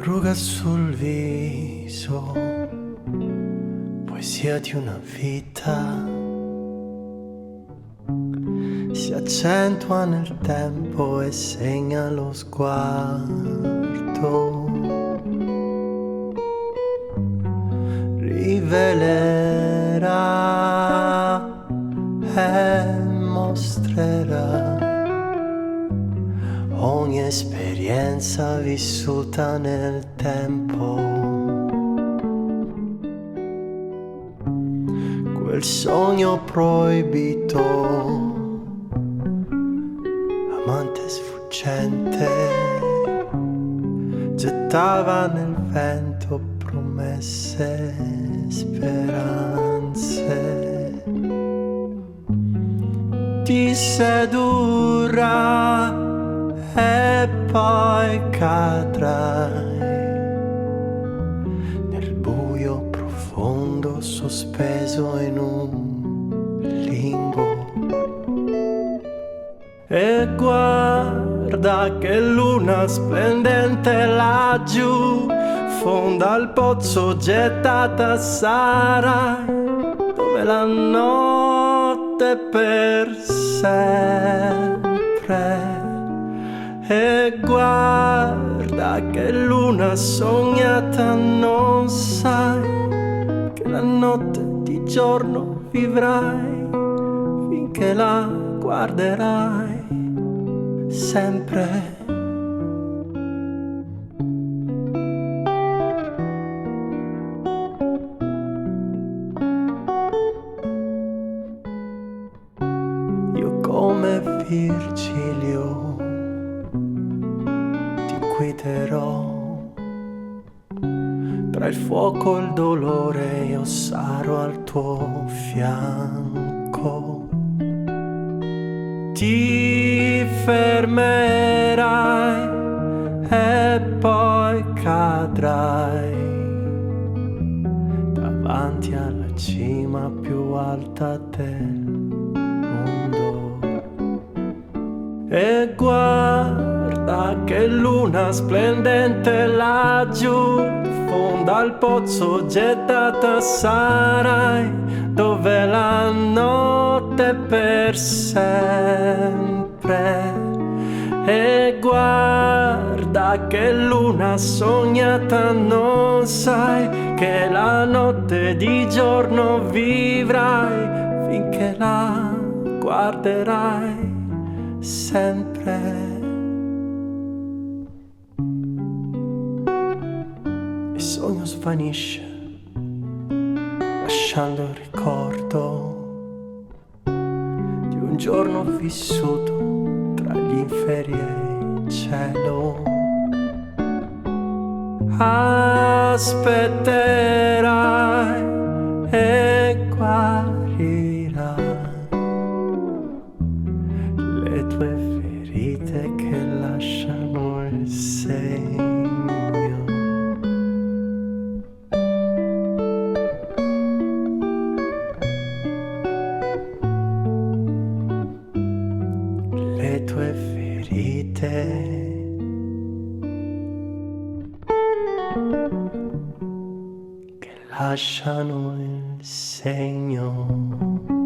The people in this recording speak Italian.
Ruga sul viso, poesia di una vita, si accentua nel tempo e segna lo sguardo, rivelerà e mostrerà ogni esperienza vissuta nel tempo, quel sogno proibito, amante sfuggente, gettava nel vento promesse, speranze, ti sedurrà e poi cadrai nel buio profondo, sospeso in un limbo. E guarda che luna splendente laggiù, fonda al pozzo gettata sarai, dove la notte per sempre. E guarda che luna sognata, non sai che la notte di giorno vivrai finché la guarderai sempre. Io come Virgilio guiderò tra il fuoco e il dolore, io sarò al tuo fianco. Ti fermerai e poi cadrai davanti alla cima più alta del mondo. E guarda che luna splendente laggiù, fonda al pozzo gettata sarai, dove la notte per sempre. E guarda che luna sognata, non sai che la notte di giorno vivrai finché la guarderai sempre. Il sogno svanisce, lasciando il ricordo di un giorno vissuto tra gli inferi e il cielo. Aspetterai e guarirai le tue ferite che lasciano il segno. Le tue ferite che lasciano il segno.